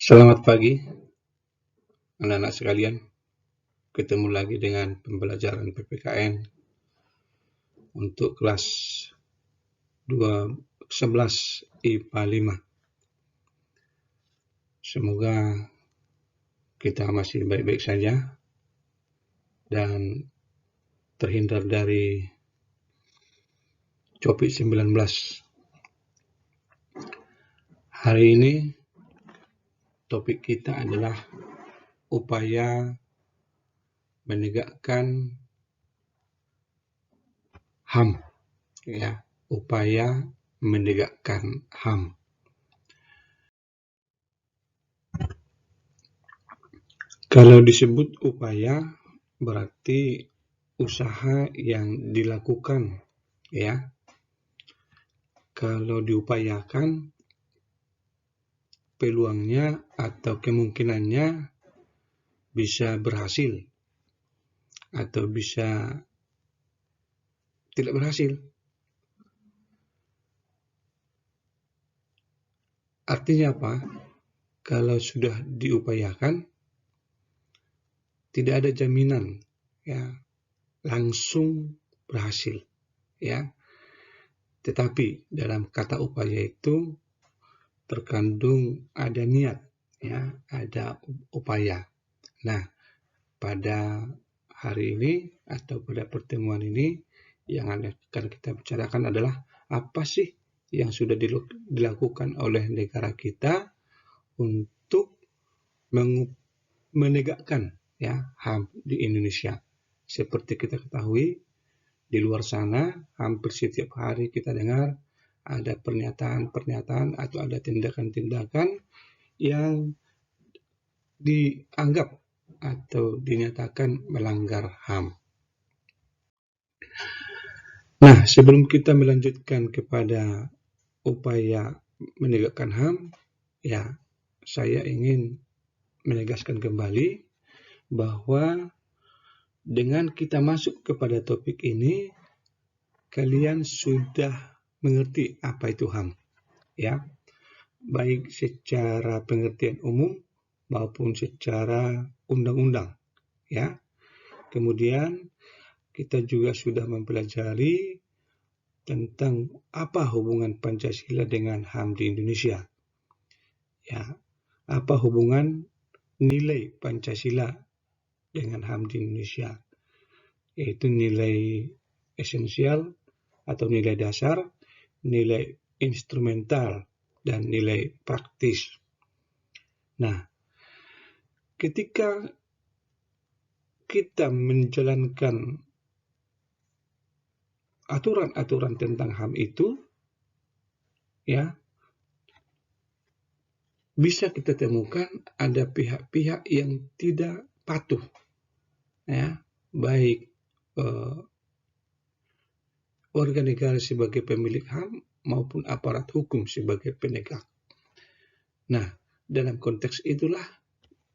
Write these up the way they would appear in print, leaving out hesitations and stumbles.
Selamat pagi, anak-anak sekalian. Ketemu lagi dengan pembelajaran PPKN untuk kelas 11 IPA 5. Semoga kita masih baik-baik saja dan terhindar dari COVID-19. Hari ini topik kita adalah upaya menegakkan HAM, upaya menegakkan HAM. Kalau disebut upaya berarti usaha yang dilakukan, ya. Kalau diupayakan, peluangnya atau kemungkinannya bisa berhasil atau bisa tidak berhasil. Artinya apa? Kalau sudah diupayakan, tidak ada jaminan langsung berhasil, Tetapi dalam kata upaya itu terkandung ada niat, ada upaya. Nah, pada hari ini atau pada pertemuan ini yang akan kita bicarakan adalah apa sih yang sudah dilakukan oleh negara kita untuk menegakkan HAM di Indonesia. Seperti kita ketahui, di luar sana hampir setiap hari kita dengar ada pernyataan-pernyataan atau ada tindakan-tindakan yang dianggap atau dinyatakan melanggar HAM. Nah, sebelum kita melanjutkan kepada upaya menegakkan HAM, saya ingin menegaskan kembali bahwa dengan kita masuk kepada topik ini, kalian sudah mengerti apa itu HAM, baik secara pengertian umum maupun secara undang-undang, Kemudian kita juga sudah mempelajari tentang apa hubungan Pancasila dengan HAM di Indonesia, apa hubungan nilai Pancasila dengan HAM di Indonesia, yaitu nilai esensial atau nilai dasar, nilai instrumental, dan nilai praktis. Nah, ketika kita menjalankan aturan-aturan tentang HAM itu, bisa kita temukan ada pihak-pihak yang tidak patuh, baik warga negara sebagai pemilik HAM maupun aparat hukum sebagai penegak. Nah, dalam konteks itulah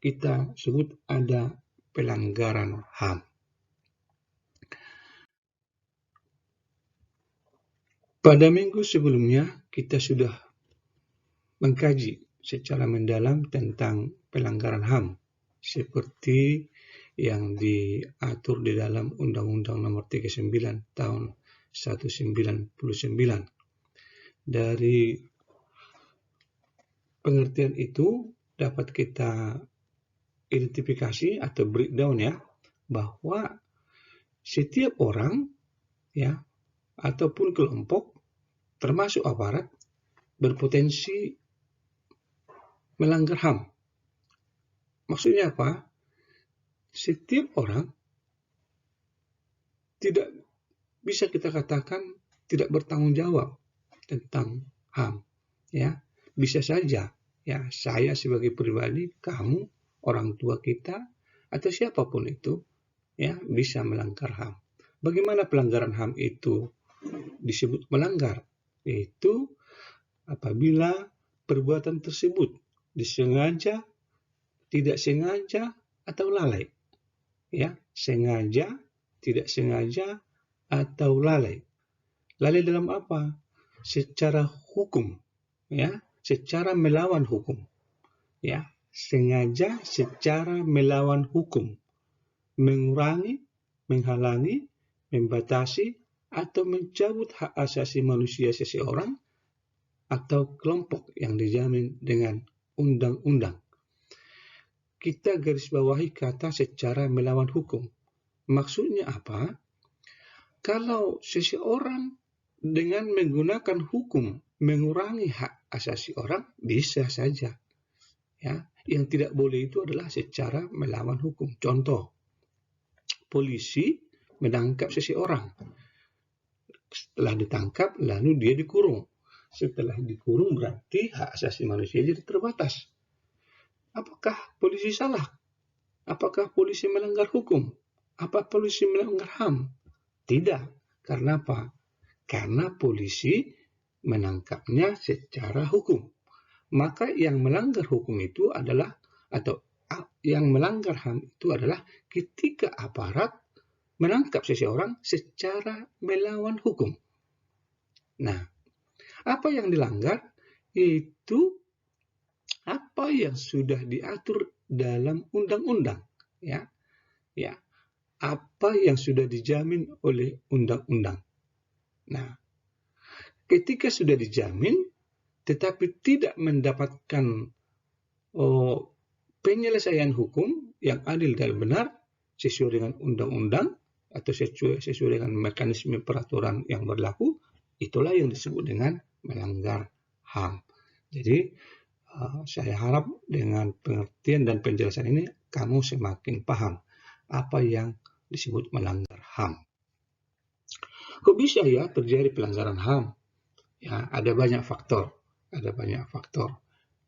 kita sebut ada pelanggaran HAM. Pada minggu sebelumnya kita sudah mengkaji secara mendalam tentang pelanggaran HAM seperti yang diatur di dalam Undang-Undang Nomor 39 tahun 1999. Dari pengertian itu dapat kita identifikasi atau breakdown bahwa setiap orang ataupun kelompok termasuk aparat berpotensi melanggar HAM. Maksudnya apa? Setiap orang tidak bisa kita katakan tidak bertanggung jawab tentang HAM. Bisa saja saya sebagai pribadi, kamu, orang tua kita, atau siapapun itu bisa melanggar HAM. Bagaimana pelanggaran HAM itu disebut melanggar? Yaitu apabila perbuatan tersebut disengaja, tidak sengaja, atau lalai. Sengaja, tidak sengaja, atau lalai. Lalai dalam apa? Secara hukum, secara melawan hukum. sengaja secara melawan hukum, mengurangi, menghalangi, membatasi, atau mencabut hak asasi manusia seseorang atau kelompok yang dijamin dengan undang-undang. Kita garis bawahi kata secara melawan hukum. Maksudnya apa? Kalau seseorang dengan menggunakan hukum mengurangi hak asasi orang, bisa saja. Ya, yang tidak boleh itu adalah secara melawan hukum. Contoh, polisi menangkap seseorang. Setelah ditangkap, lalu dia dikurung. Setelah dikurung berarti hak asasi manusia jadi terbatas. Apakah polisi salah? Apakah polisi melanggar hukum? Apa polisi melanggar HAM? Tidak. Karena apa? Karena polisi menangkapnya secara hukum. Maka yang melanggar hukum itu adalah, atau yang melanggar HAM itu adalah ketika aparat menangkap seseorang secara melawan hukum. Nah, apa yang dilanggar? Itu apa yang sudah diatur dalam undang-undang. Ya, apa yang sudah dijamin oleh undang-undang. Nah, ketika sudah dijamin, tetapi tidak mendapatkan penyelesaian hukum yang adil dan benar sesuai dengan undang-undang atau sesuai dengan mekanisme peraturan yang berlaku, itulah yang disebut dengan melanggar HAM. Jadi, saya harap dengan pengertian dan penjelasan ini, kamu semakin paham apa yang disebut melanggar HAM. Kok bisa ya terjadi pelanggaran HAM? Ya, ada banyak faktor.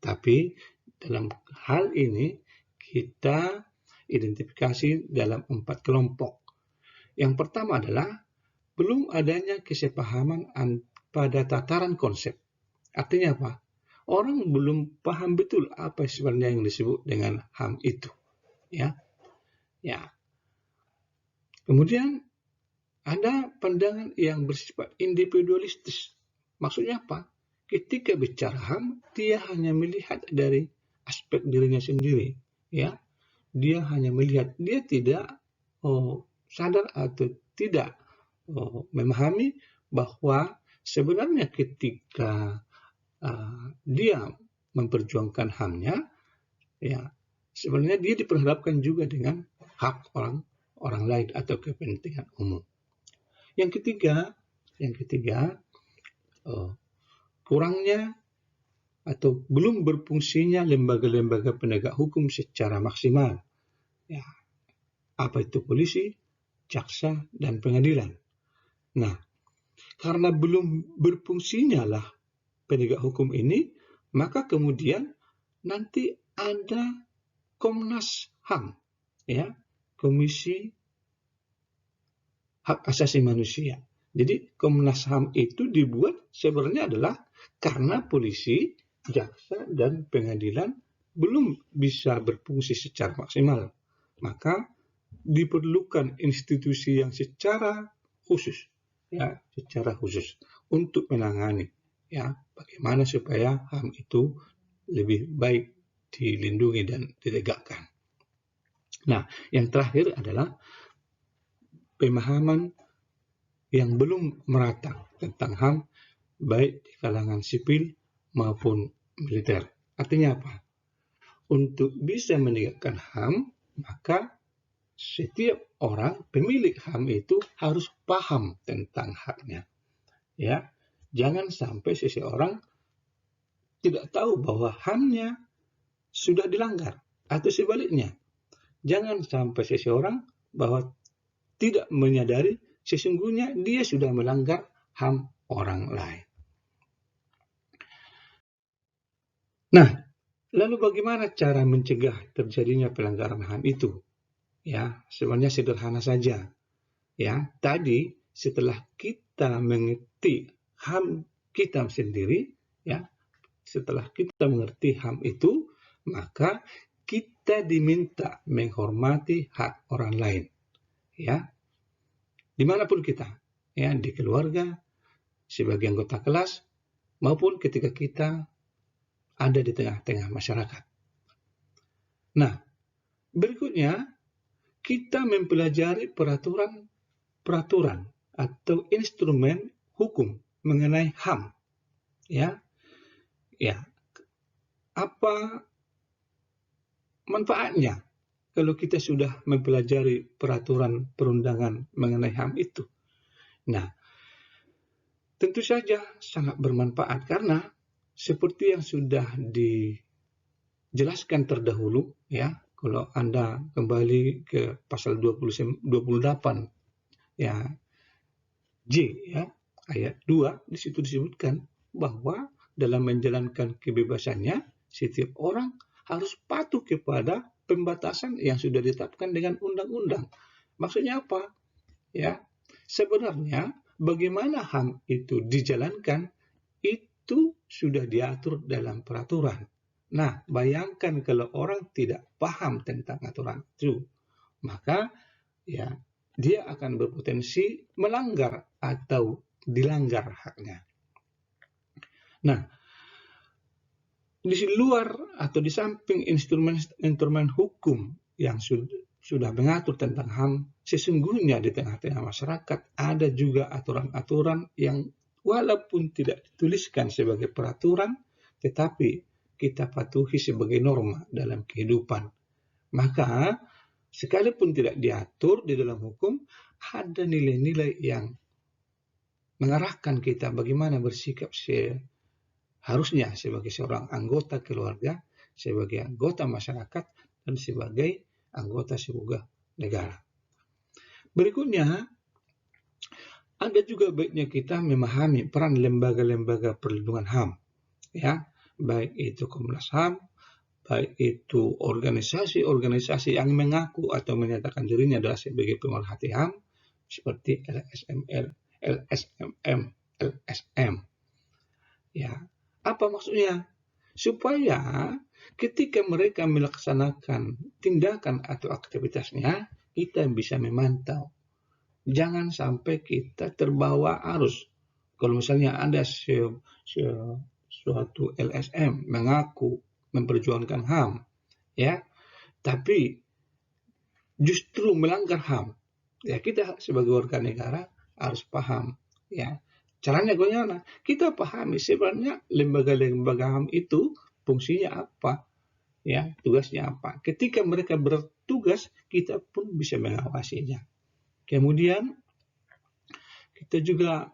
Tapi dalam hal ini kita identifikasi dalam 4 kelompok. Yang pertama adalah belum adanya kesepahaman pada tataran konsep. Artinya apa? Orang belum paham betul apa sebenarnya yang disebut dengan HAM itu. Ya. Kemudian ada pandangan yang bersifat individualistis. Maksudnya apa? Ketika bicara HAM, dia hanya melihat dari aspek dirinya sendiri. Ya, dia hanya melihat, dia tidak sadar atau tidak memahami bahwa sebenarnya ketika dia memperjuangkan HAM-nya, ya, sebenarnya dia diperhadapkan juga dengan hak orang lain atau kepentingan umum. Yang ketiga, kurangnya atau belum berfungsinya lembaga-lembaga penegak hukum secara maksimal. Ya, apa itu polisi, jaksa, dan pengadilan. Nah, karena belum berfungsinya lah penegak hukum ini, maka kemudian nanti ada Komnas HAM, ya, Komisi Hak Asasi Manusia. Jadi Komnas HAM itu dibuat sebenarnya adalah karena polisi, jaksa, dan pengadilan belum bisa berfungsi secara maksimal. Maka diperlukan institusi yang secara khusus untuk menangani, ya, bagaimana supaya HAM itu lebih baik dilindungi dan ditegakkan. Nah, yang terakhir adalah pemahaman yang belum merata tentang HAM, baik di kalangan sipil maupun militer. Artinya apa? Untuk bisa menegakkan HAM, maka setiap orang pemilik HAM itu harus paham tentang haknya. Ya, jangan sampai seseorang tidak tahu bahwa HAM-nya sudah dilanggar, atau sebaliknya. Jangan sampai seseorang bahwa tidak menyadari sesungguhnya dia sudah melanggar HAM orang lain. Nah, lalu bagaimana cara mencegah terjadinya pelanggaran HAM itu? Ya, sebenarnya sederhana saja. Ya, tadi setelah kita mengerti HAM kita sendiri, ya, setelah kita mengerti HAM itu, maka kita diminta menghormati hak orang lain. Ya, dimanapun kita, ya, di keluarga, sebagai anggota kelas, maupun ketika kita ada di tengah-tengah masyarakat. Nah, berikutnya kita mempelajari peraturan atau instrumen hukum mengenai HAM. Ya, apa manfaatnya kalau kita sudah mempelajari peraturan perundangan mengenai HAM itu? Nah, tentu saja sangat bermanfaat karena seperti yang sudah dijelaskan terdahulu, ya, kalau Anda kembali ke pasal 28 ya J ya ayat 2, di situ disebutkan bahwa dalam menjalankan kebebasannya setiap orang harus patuh kepada pembatasan yang sudah ditetapkan dengan undang-undang. Maksudnya apa? Ya, sebenarnya bagaimana HAM itu dijalankan itu sudah diatur dalam peraturan. Nah, bayangkan kalau orang tidak paham tentang aturan itu, maka ya dia akan berpotensi melanggar atau dilanggar haknya. Nah, di luar atau di samping instrumen hukum yang sudah mengatur tentang HAM, sesungguhnya di tengah-tengah masyarakat ada juga aturan-aturan yang walaupun tidak dituliskan sebagai peraturan, tetapi kita patuhi sebagai norma dalam kehidupan. Maka, sekalipun tidak diatur di dalam hukum, ada nilai-nilai yang mengarahkan kita bagaimana bersikap harusnya sebagai seorang anggota keluarga, sebagai anggota masyarakat, dan sebagai anggota sebuah negara. Berikutnya, ada juga baiknya kita memahami peran lembaga-lembaga perlindungan HAM, ya, baik itu Komnas HAM, baik itu organisasi-organisasi yang mengaku atau menyatakan dirinya adalah sebagai pemerhati HAM, seperti LSM. Ya, apa maksudnya? Supaya ketika mereka melaksanakan tindakan atau aktivitasnya, kita bisa memantau. Jangan sampai kita terbawa arus. Kalau misalnya ada suatu LSM mengaku memperjuangkan HAM, ya, tapi justru melanggar HAM, ya kita sebagai warga negara harus paham, ya. Caranya bagaimana? Kita pahami sebenarnya lembaga-lembaga HAM itu fungsinya apa, ya, tugasnya apa. Ketika mereka bertugas, kita pun bisa mengawasinya. Kemudian kita juga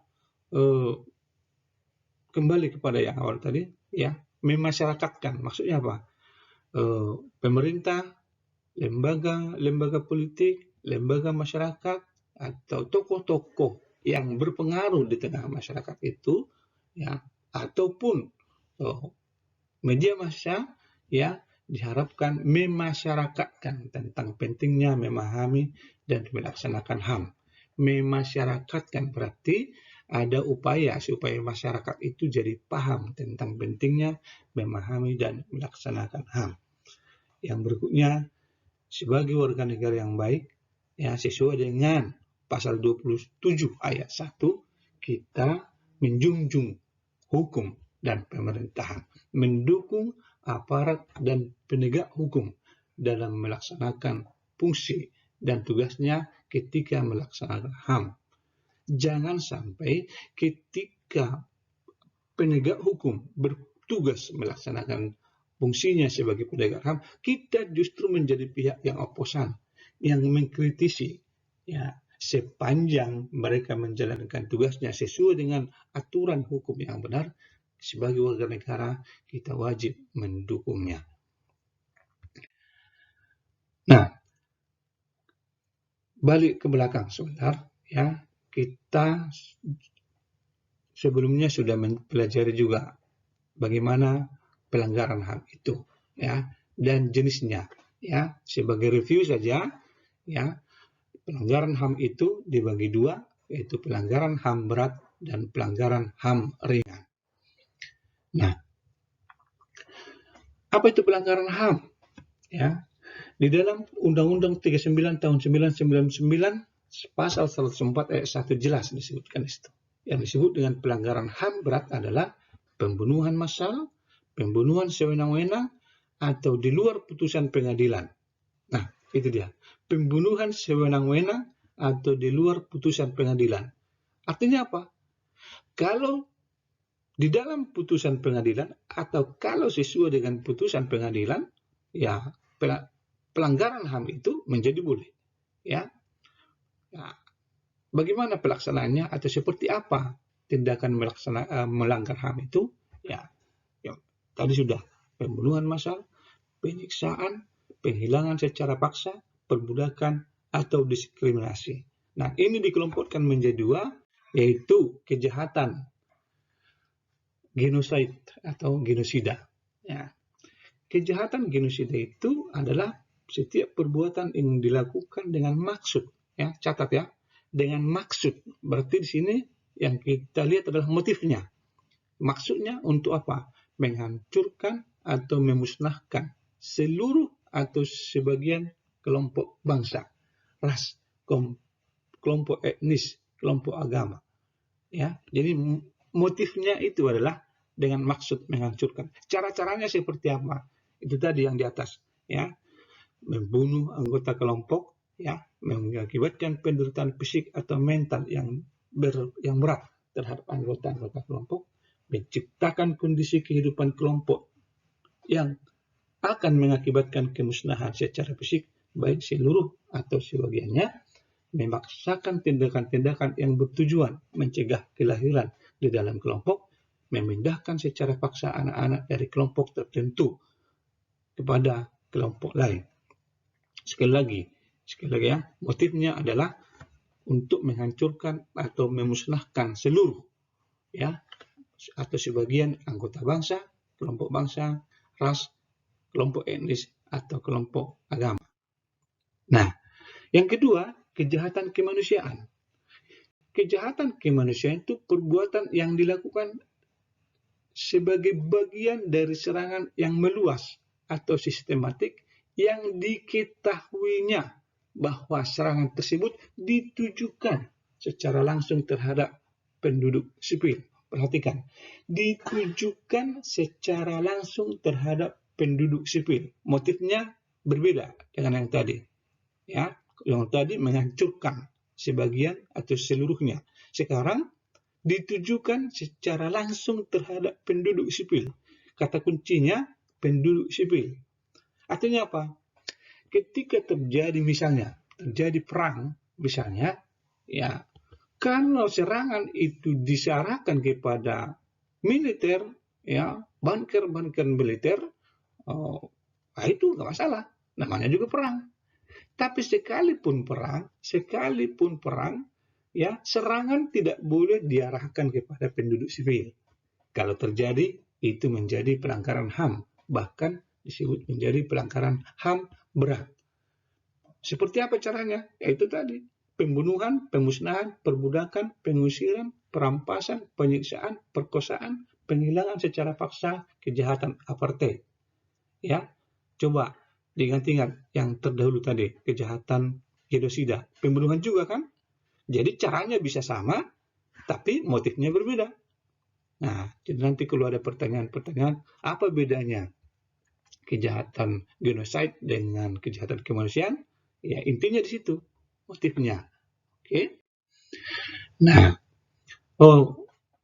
kembali kepada yang awal tadi, ya, memasyarakatkan. Maksudnya apa? Pemerintah, lembaga politik, lembaga masyarakat, atau tokoh-tokoh yang berpengaruh di tengah masyarakat itu, ya, ataupun media massa, ya, diharapkan memasyarakatkan tentang pentingnya memahami dan melaksanakan HAM. Memasyarakatkan berarti ada upaya supaya masyarakat itu jadi paham tentang pentingnya memahami dan melaksanakan HAM. Yang berikutnya, sebagai warga negara yang baik, ya, sesuai dengan pasal 27 ayat 1, kita menjunjung hukum dan pemerintahan, mendukung aparat dan penegak hukum dalam melaksanakan fungsi dan tugasnya ketika melaksanakan HAM. Jangan sampai ketika penegak hukum bertugas melaksanakan fungsinya sebagai penegak HAM, kita justru menjadi pihak yang oposan, yang mengkritisi, ya, sepanjang mereka menjalankan tugasnya sesuai dengan aturan hukum yang benar. Sebagai warga negara, kita wajib mendukungnya. Nah, balik ke belakang sebentar, ya, kita sebelumnya sudah mempelajari juga bagaimana pelanggaran HAM itu, ya, dan jenisnya, ya. Sebagai review saja, ya, pelanggaran HAM itu dibagi dua, yaitu pelanggaran HAM berat dan pelanggaran HAM ringan. Nah, apa itu pelanggaran HAM? Ya, di dalam Undang-Undang 39 tahun 1999 pasal 104 ayat 1 jelas disebutkan itu. Yang disebut dengan pelanggaran HAM berat adalah pembunuhan massal, pembunuhan sewenang-wenang, atau di luar putusan pengadilan. Nah, itu dia. Pembunuhan sewenang-wenang atau di luar putusan pengadilan. Artinya apa? Kalau di dalam putusan pengadilan atau kalau sesuai dengan putusan pengadilan, ya pelanggaran HAM itu menjadi boleh. Ya. Nah, bagaimana pelaksanaannya atau seperti apa tindakan melanggar HAM itu? Ya, tadi sudah pembunuhan massal, penyiksaan, penghilangan secara paksa, perbudakan, atau diskriminasi. Nah, ini dikelompokkan menjadi dua, yaitu kejahatan genosid atau genosida. Ya. Kejahatan genosida itu adalah setiap perbuatan yang dilakukan dengan maksud. Ya, catat ya, dengan maksud. Berarti di sini yang kita lihat adalah motifnya. Maksudnya untuk apa? Menghancurkan atau memusnahkan seluruh atau sebagian kelompok bangsa, ras, kelompok etnis, kelompok agama. Ya, jadi motifnya itu adalah dengan maksud menghancurkan. Cara-caranya seperti apa? Itu tadi yang di atas, ya. Membunuh anggota kelompok, ya, mengakibatkan penderitaan fisik atau mental yang berat terhadap anggota-anggota kelompok, menciptakan kondisi kehidupan kelompok yang akan mengakibatkan kemusnahan secara fisik, baik seluruh atau sebagiannya, memaksakan tindakan-tindakan yang bertujuan mencegah kelahiran di dalam kelompok, memindahkan secara paksa anak-anak dari kelompok tertentu kepada kelompok lain. Sekali lagi ya, motifnya adalah untuk menghancurkan atau memusnahkan seluruh, ya, atau sebagian anggota bangsa, kelompok bangsa, ras, kelompok etnis, atau kelompok agama. Nah, yang kedua, kejahatan kemanusiaan. Kejahatan kemanusiaan itu perbuatan yang dilakukan sebagai bagian dari serangan yang meluas atau sistematik yang diketahuinya bahwa serangan tersebut ditujukan secara langsung terhadap penduduk sipil. Perhatikan, ditujukan secara langsung terhadap penduduk sipil. Motifnya berbeda dengan yang tadi. Ya, yang tadi menghancurkan sebagian atau seluruhnya. Sekarang ditujukan secara langsung terhadap penduduk sipil. Kata kuncinya penduduk sipil. Artinya apa? Ketika terjadi perang misalnya, ya, kalau serangan itu diarahkan kepada militer, ya, bunker militer, itu nggak masalah. Namanya juga perang. Tapi sekalipun perang, ya, serangan tidak boleh diarahkan kepada penduduk sipil. Kalau terjadi, itu menjadi pelanggaran HAM, bahkan disebut menjadi pelanggaran HAM berat. Seperti apa caranya? Yaitu tadi, pembunuhan, pemusnahan, perbudakan, pengusiran, perampasan, penyiksaan, perkosaan, penghilangan secara paksa, kejahatan apartheid. Ya, coba diingat-ingat yang terdahulu tadi, kejahatan genosida, pembunuhan juga kan? Jadi caranya bisa sama, tapi motifnya berbeda. Nah, jadi nanti kalau ada pertanyaan-pertanyaan, apa bedanya kejahatan genosida dengan kejahatan kemanusiaan? Ya, intinya di situ, motifnya. Oke. Nah,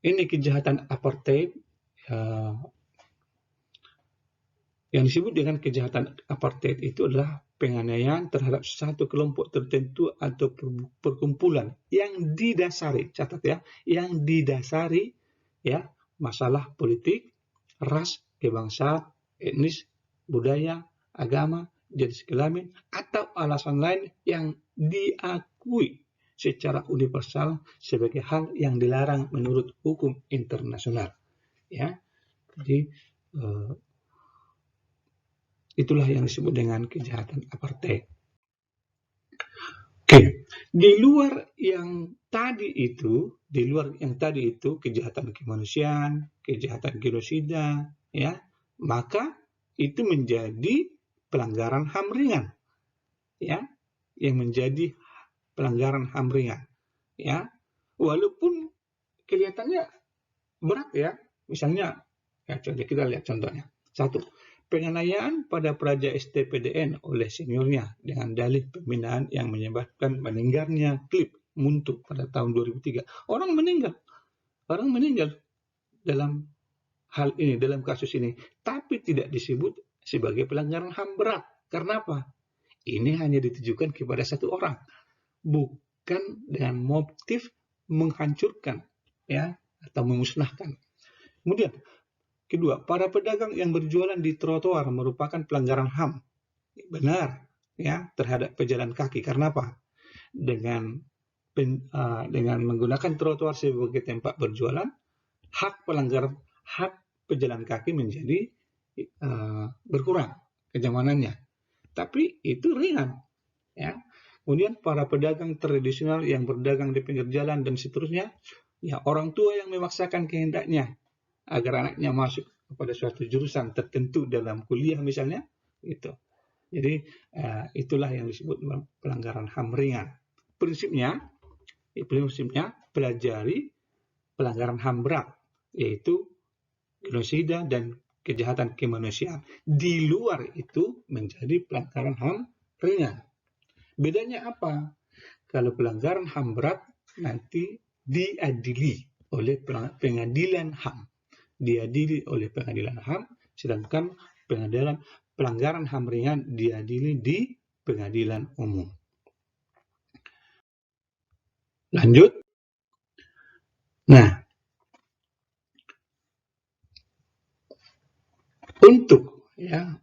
ini kejahatan apartheid. Yang disebut dengan kejahatan apartheid itu adalah penganiayaan terhadap satu kelompok tertentu atau perkumpulan yang didasari, catat ya, yang didasari, ya, masalah politik, ras, kebangsaan, etnis, budaya, agama, jenis kelamin, atau alasan lain yang diakui secara universal sebagai hal yang dilarang menurut hukum internasional. Ya, jadi itulah yang disebut dengan kejahatan apartheid. Oke, di luar yang tadi itu, kejahatan kemanusiaan, kejahatan genosida, ya, maka itu menjadi pelanggaran HAM ringan, ya, yang menjadi pelanggaran HAM ringan, ya, walaupun kelihatannya berat, ya. Misalnya, ya, kita lihat contohnya. 1. penganiayaan pada pelajar STPDN oleh seniornya dengan dalih pembinaan yang menyebabkan meninggalnya klip Muntuk pada tahun 2003. Orang meninggal dalam hal ini, dalam kasus ini, tapi tidak disebut sebagai pelanggaran HAM berat. Karena apa? Ini hanya ditujukan kepada satu orang, bukan dengan motif menghancurkan, ya, atau memusnahkan. Kemudian, kedua, para pedagang yang berjualan di trotoar merupakan pelanggaran HAM. Benar, ya, terhadap pejalan kaki. Karena apa? Dengan menggunakan trotoar sebagai tempat berjualan, hak pejalan kaki menjadi berkurang kenyamanannya. Tapi itu ringan, ya. Kemudian para pedagang tradisional yang berdagang di pinggir jalan dan seterusnya, ya, orang tua yang memaksakan kehendaknya agar anaknya masuk kepada suatu jurusan tertentu dalam kuliah misalnya, gitu. Jadi itulah yang disebut pelanggaran HAM ringan. Prinsipnya pelajari pelanggaran HAM berat, yaitu genosida dan kejahatan kemanusiaan. Di luar itu menjadi pelanggaran HAM ringan. Bedanya apa? Kalau pelanggaran HAM berat nanti diadili oleh pengadilan HAM. Sedangkan pelanggaran HAM ringan diadili di pengadilan umum. Lanjut. Nah,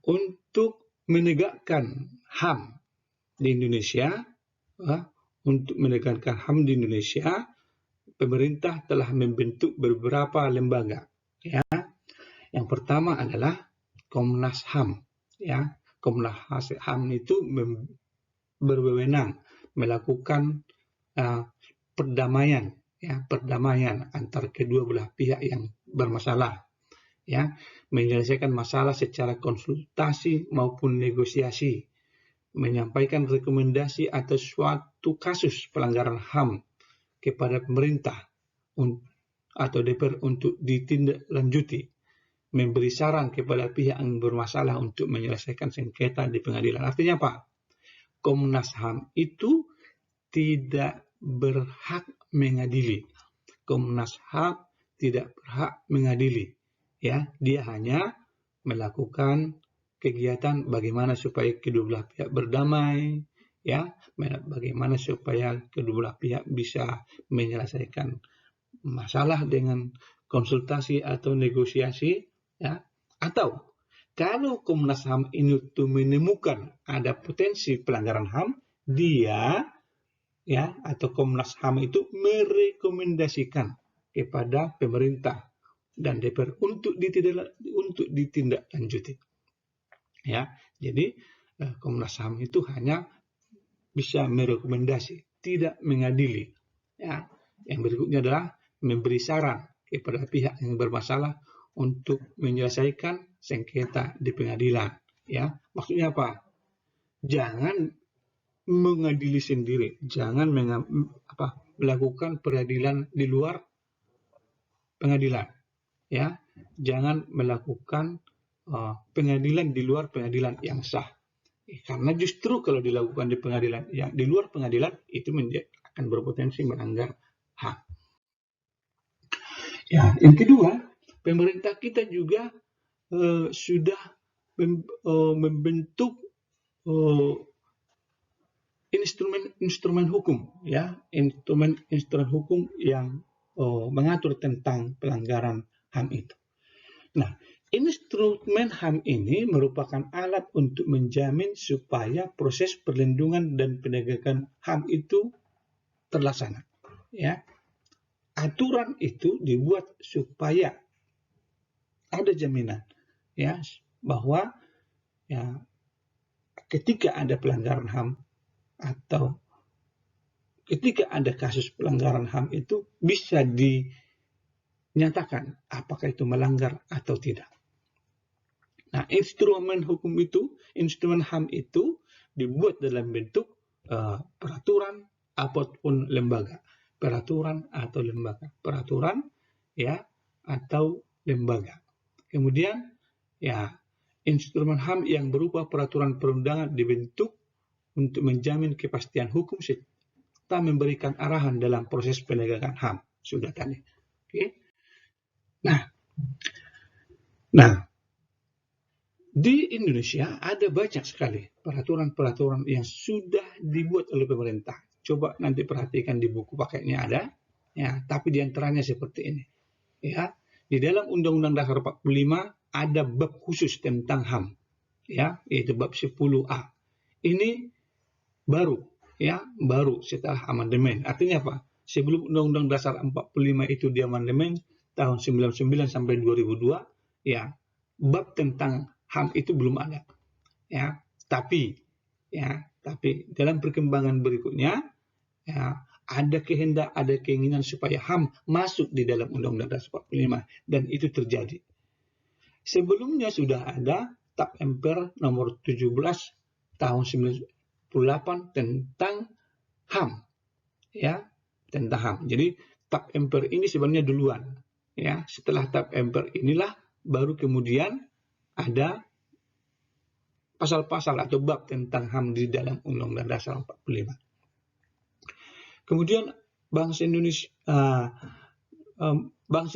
untuk menegakkan HAM di Indonesia, pemerintah telah membentuk beberapa lembaga. Ya, yang pertama adalah Komnas HAM. Ya, Komnas HAM itu berwenang melakukan perdamaian antar kedua belah pihak yang bermasalah, ya, menyelesaikan masalah secara konsultasi maupun negosiasi, menyampaikan rekomendasi atas suatu kasus pelanggaran HAM kepada pemerintah atau DPR untuk ditindaklanjuti, memberi saran kepada pihak yang bermasalah untuk menyelesaikan sengketa di pengadilan. Artinya apa? Komnas HAM itu tidak berhak mengadili. Komnas HAM tidak berhak mengadili. Ya, dia hanya melakukan kegiatan bagaimana supaya kedua belah pihak berdamai, ya, bagaimana supaya kedua belah pihak bisa menyelesaikan masalah dengan konsultasi atau negosiasi, ya. Atau kalau Komnas HAM ini menemukan ada potensi pelanggaran HAM, dia, ya, atau Komnas HAM itu merekomendasikan kepada pemerintah dan DPR untuk ditindaklanjuti. Ya, jadi Komnas HAM itu hanya bisa merekomendasi, tidak mengadili. Ya, yang berikutnya adalah memberi saran kepada pihak yang bermasalah untuk menyelesaikan sengketa di pengadilan. Ya, maksudnya apa? Jangan mengadili sendiri, jangan melakukan peradilan di luar pengadilan, ya, jangan melakukan pengadilan di luar pengadilan yang sah, karena justru kalau dilakukan di pengadilan yang di luar pengadilan itu akan berpotensi melanggar HAM. Ya, yang kedua, pemerintah kita juga sudah membentuk instrumen hukum, ya, instrumen hukum yang mengatur tentang pelanggaran HAM itu. Nah, instrumen HAM ini merupakan alat untuk menjamin supaya proses perlindungan dan penegakan HAM itu terlaksana. Ya, aturan itu dibuat supaya ada jaminan, ya, bahwa, ya, ketika ada pelanggaran HAM atau ketika ada kasus pelanggaran HAM itu bisa dinyatakan apakah itu melanggar atau tidak. Nah, instrumen HAM itu dibuat dalam bentuk peraturan ataupun lembaga. Peraturan, ya, atau lembaga. Kemudian, ya, instrumen HAM yang berupa peraturan perundangan dibentuk untuk menjamin kepastian hukum serta memberikan arahan dalam proses penegakan HAM. Sudah tadi. Oke. Nah, di Indonesia ada banyak sekali peraturan-peraturan yang sudah dibuat oleh pemerintah. Coba nanti perhatikan di buku paketnya ada, ya. Tapi di antaranya seperti ini, ya. Di dalam Undang-Undang Dasar 45 ada bab khusus tentang HAM, ya, yaitu bab 10A. Ini baru, ya, baru setelah amandemen. Artinya apa? Sebelum Undang-Undang Dasar 45 itu diamandemen tahun 99 sampai 2002, ya, bab tentang HAM itu belum ada, ya. Tapi dalam perkembangan berikutnya, ya, ada kehendak, ada keinginan supaya HAM masuk di dalam Undang-Undang Dasar 45 dan itu terjadi. Sebelumnya sudah ada Tap MPR nomor 17 tahun 98 tentang HAM, ya, tentang HAM. Jadi Tap MPR ini sebenarnya duluan, ya. Setelah Tap MPR inilah baru kemudian ada pasal-pasal atau bab tentang HAM di dalam Undang-Undang Dasar 45. Kemudian Bangsa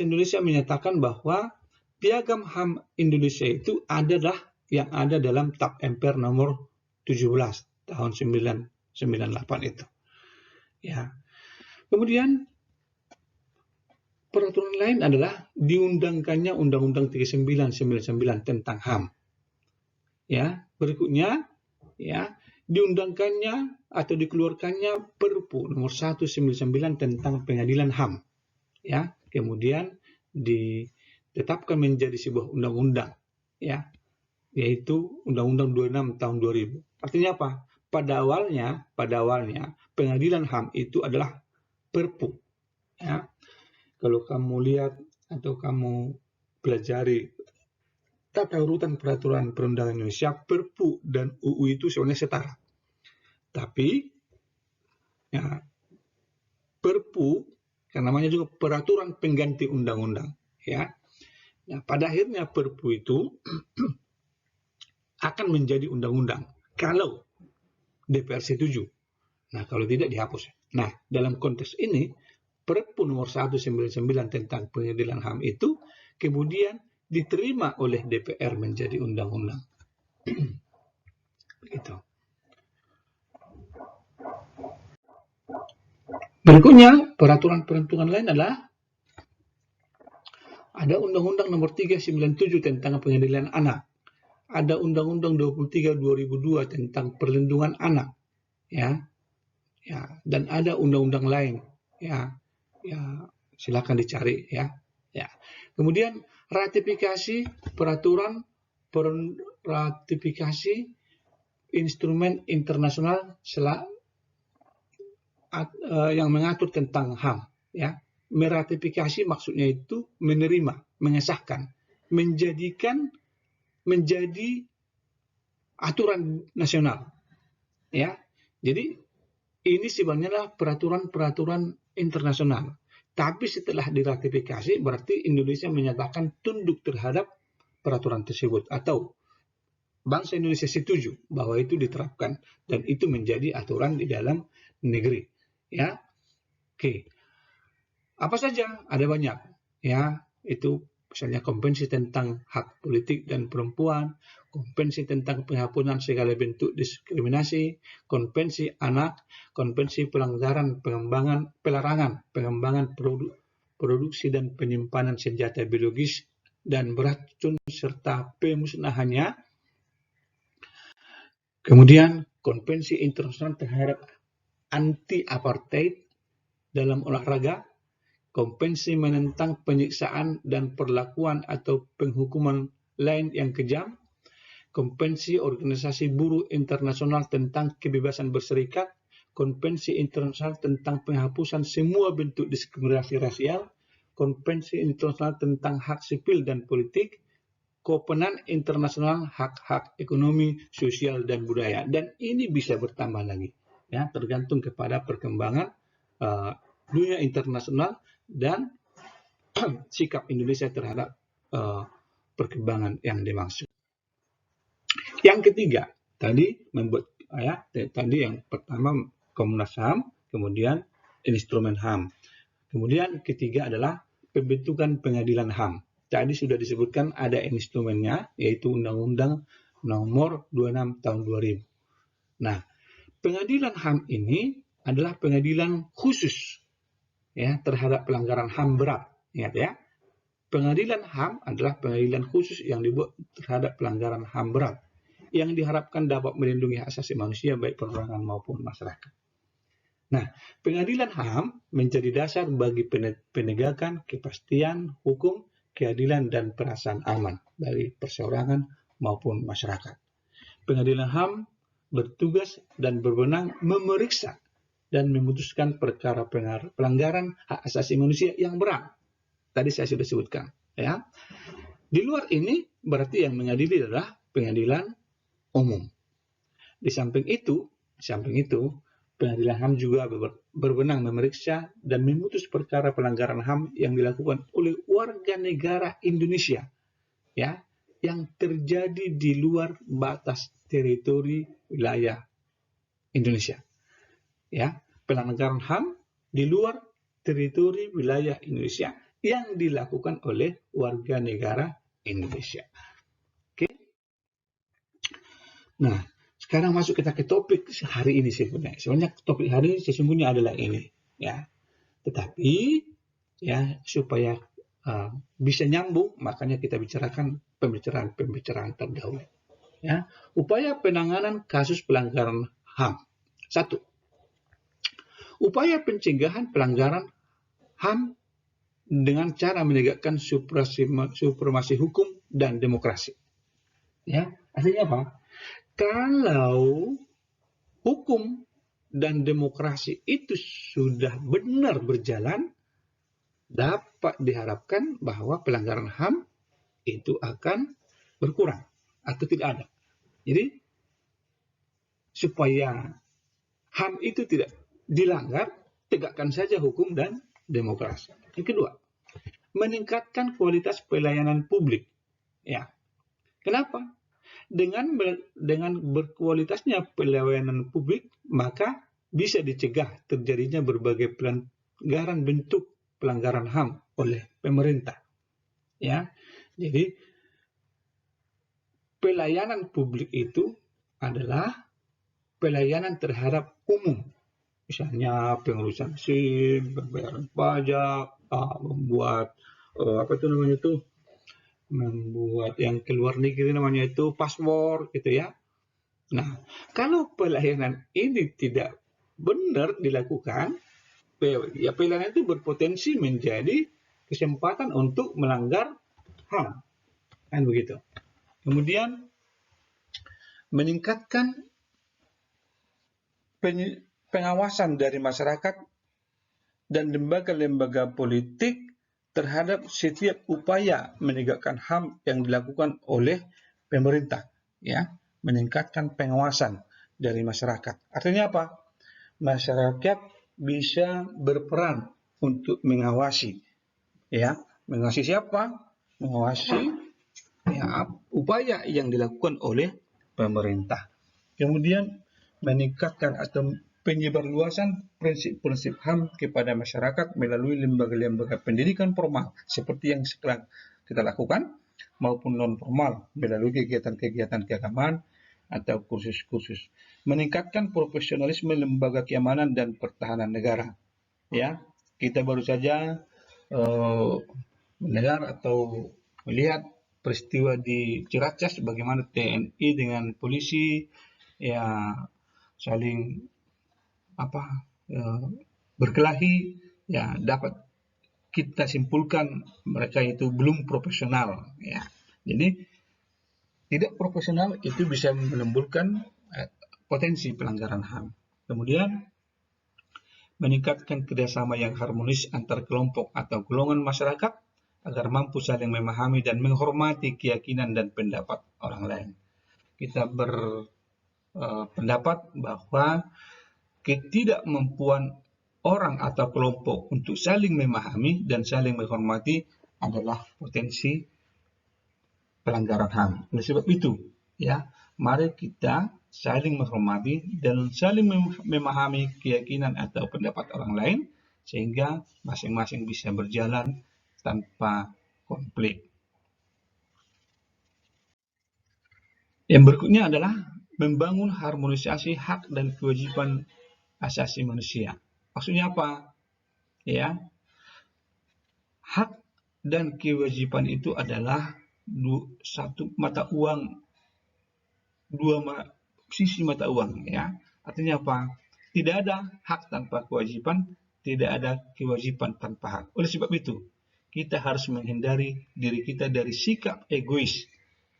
Indonesia menyatakan bahwa Piagam HAM Indonesia itu adalah yang ada dalam Tap MPR nomor 17 tahun 1998 itu. Ya. Kemudian peraturan lain adalah diundangkannya Undang-Undang 3999 tentang HAM. Ya, berikutnya, ya, diundangkannya atau dikeluarkannya Perpu nomor 199 tentang Pengadilan HAM. Ya, kemudian ditetapkan menjadi sebuah undang-undang, ya, yaitu Undang-Undang 26 tahun 2000. Artinya apa? Pada awalnya Pengadilan HAM itu adalah Perpu. Ya. Kalau kamu lihat atau kamu pelajari tata urutan peraturan perundangan Indonesia, Perpu dan UU itu sebenarnya setara. Tapi ya, Perpu, yang namanya juga peraturan pengganti undang-undang, ya. Nah, pada akhirnya Perpu itu akan menjadi undang-undang kalau DPR setuju. Nah, kalau tidak dihapus. Nah, dalam konteks ini Perpu nomor 199 tentang Pengadilan HAM itu kemudian diterima oleh DPR menjadi undang-undang. Begitu. Berikutnya, peraturan-perundangan lain adalah ada Undang-Undang nomor 397 tentang Pengadilan Anak. Ada Undang-Undang 23 2002 tentang perlindungan anak. Ya. Ya, dan ada undang-undang lain. Ya. Ya, silakan dicari, ya. Ya. Kemudian ratifikasi peraturan ratifikasi instrumen internasional yang mengatur tentang HAM, ya. Meratifikasi maksudnya itu menerima, mengesahkan, menjadi aturan nasional, ya. Jadi ini sebenarnya peraturan-peraturan internasional. Tapi setelah diratifikasi berarti Indonesia menyatakan tunduk terhadap peraturan tersebut atau bangsa Indonesia setuju bahwa itu diterapkan dan itu menjadi aturan di dalam negeri, ya. Oke. Apa saja? Ada banyak, ya. Itu misalnya konvensi tentang hak politik dan perempuan, konvensi tentang penghapusan segala bentuk diskriminasi, konvensi anak, konvensi pelarangan pengembangan produksi dan penyimpanan senjata biologis dan beracun serta pemusnahannya. Kemudian konvensi internasional terhadap anti-apartheid dalam olahraga, konvensi menentang penyiksaan dan perlakuan atau penghukuman lain yang kejam, konvensi organisasi buruh internasional tentang kebebasan berserikat, konvensi internasional tentang penghapusan semua bentuk diskriminasi rasial, konvensi internasional tentang hak sipil dan politik, Kovenant Internasional Hak-Hak Ekonomi, Sosial, dan Budaya. Dan ini bisa bertambah lagi, ya, tergantung kepada perkembangan dunia internasional dan sikap Indonesia terhadap perkembangan yang dimaksud. Yang ketiga, tadi membuat tadi yang pertama Komnas HAM, kemudian instrumen HAM. Kemudian ketiga adalah pembentukan pengadilan HAM. Tadi sudah disebutkan ada instrumennya, yaitu Undang-Undang Nomor 26 Tahun 2000. Nah, pengadilan HAM ini adalah pengadilan khusus ya terhadap pelanggaran HAM berat. Ingat ya, pengadilan HAM adalah pengadilan khusus yang dibuat terhadap pelanggaran HAM berat, yang diharapkan dapat melindungi hak asasi manusia baik perorangan maupun masyarakat. Nah, pengadilan HAM menjadi dasar bagi penegakan kepastian hukum, keadilan, dan perasaan aman bagi perseorangan maupun masyarakat. Pengadilan HAM bertugas dan berwenang memeriksa dan memutuskan perkara pelanggaran hak asasi manusia yang berat. Tadi saya sudah sebutkan. Ya. Di luar ini berarti yang mengadili adalah pengadilan umum. Di samping itu, pengadilan HAM juga berwenang memeriksa dan memutus perkara pelanggaran HAM yang dilakukan oleh warga negara Indonesia, ya, yang terjadi di luar batas teritori wilayah Indonesia. Ya, pelanggaran HAM di luar teritori wilayah Indonesia yang dilakukan oleh warga negara Indonesia. Oke. Nah, sekarang masuk kita ke topik hari ini sebenarnya. Sebenarnya topik hari ini sesungguhnya adalah ini, ya. Tetapi ya supaya bisa nyambung, makanya kita bicarakan pembicaraan terdahulu. Ya, upaya penanganan kasus pelanggaran HAM. 1. Upaya pencegahan pelanggaran HAM dengan cara menegakkan supremasi hukum dan demokrasi. Ya, artinya apa? Kalau hukum dan demokrasi itu sudah benar berjalan, dapat diharapkan bahwa pelanggaran HAM itu akan berkurang atau tidak ada. Jadi, supaya HAM itu tidak dilanggar, tegakkan saja hukum dan demokrasi. Yang kedua, meningkatkan kualitas pelayanan publik. Ya, kenapa? Dengan berkualitasnya pelayanan publik, maka bisa dicegah terjadinya berbagai pelanggaran bentuk pelanggaran HAM oleh pemerintah. Ya, jadi pelayanan publik itu adalah pelayanan terhadap umum. Misalnya pengurusan SIM, pembayaran pajak, membuat membuat yang ke luar negeri namanya itu paspor gitu ya. Nah, kalau pelayanan ini tidak benar dilakukan, ya pelayanan itu berpotensi menjadi kesempatan untuk melanggar HAM. Kan begitu. Kemudian meningkatkan pengawasan dari masyarakat dan lembaga-lembaga politik terhadap setiap upaya menegakkan HAM yang dilakukan oleh pemerintah, ya, meningkatkan pengawasan dari masyarakat. Artinya apa? Masyarakat bisa berperan untuk mengawasi, ya, mengawasi siapa? Mengawasi ya, upaya yang dilakukan oleh pemerintah. Kemudian meningkatkan atau penyebarluasan prinsip-prinsip HAM kepada masyarakat melalui lembaga-lembaga pendidikan formal seperti yang sekarang kita lakukan maupun non formal melalui kegiatan-kegiatan keagamaan atau kursus-kursus. Meningkatkan profesionalisme lembaga keamanan dan pertahanan negara. Ya, kita baru saja mendengar atau melihat peristiwa di Ciracas bagaimana TNI dengan polisi ya saling berkelahi, ya dapat kita simpulkan mereka itu belum profesional, ya. Jadi tidak profesional itu bisa menimbulkan potensi pelanggaran HAM. Kemudian meningkatkan kerjasama yang harmonis antar kelompok atau golongan masyarakat agar mampu saling memahami dan menghormati keyakinan dan pendapat orang lain. Kita berpendapat bahwa ketidakmampuan orang atau kelompok untuk saling memahami dan saling menghormati adalah potensi pelanggaran HAM. Oleh sebab itu, ya, mari kita saling menghormati dan saling memahami keyakinan atau pendapat orang lain, sehingga masing-masing bisa berjalan tanpa konflik. Yang berikutnya adalah membangun harmonisasi hak dan kewajiban asasi manusia. Maksudnya apa? Ya, hak dan kewajiban itu adalah satu mata uang, dua sisi mata uang. Ya, artinya apa? Tidak ada hak tanpa kewajiban, tidak ada kewajiban tanpa hak. Oleh sebab itu, kita harus menghindari diri kita dari sikap egois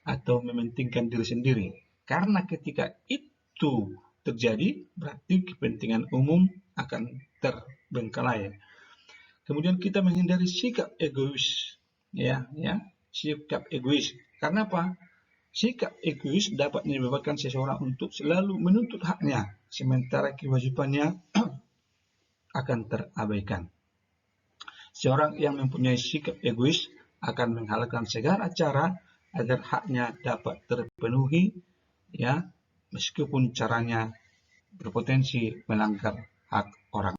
atau mementingkan diri sendiri. Karena ketika itu terjadi, berarti kepentingan umum akan terbengkalai. Kemudian kita menghindari sikap egois, sikap egois. Karena apa? Sikap egois dapat menyebabkan seseorang untuk selalu menuntut haknya, sementara kewajibannya akan terabaikan. Seorang yang mempunyai sikap egois akan menghalalkan segala cara agar haknya dapat terpenuhi, meskipun caranya berpotensi melanggar hak orang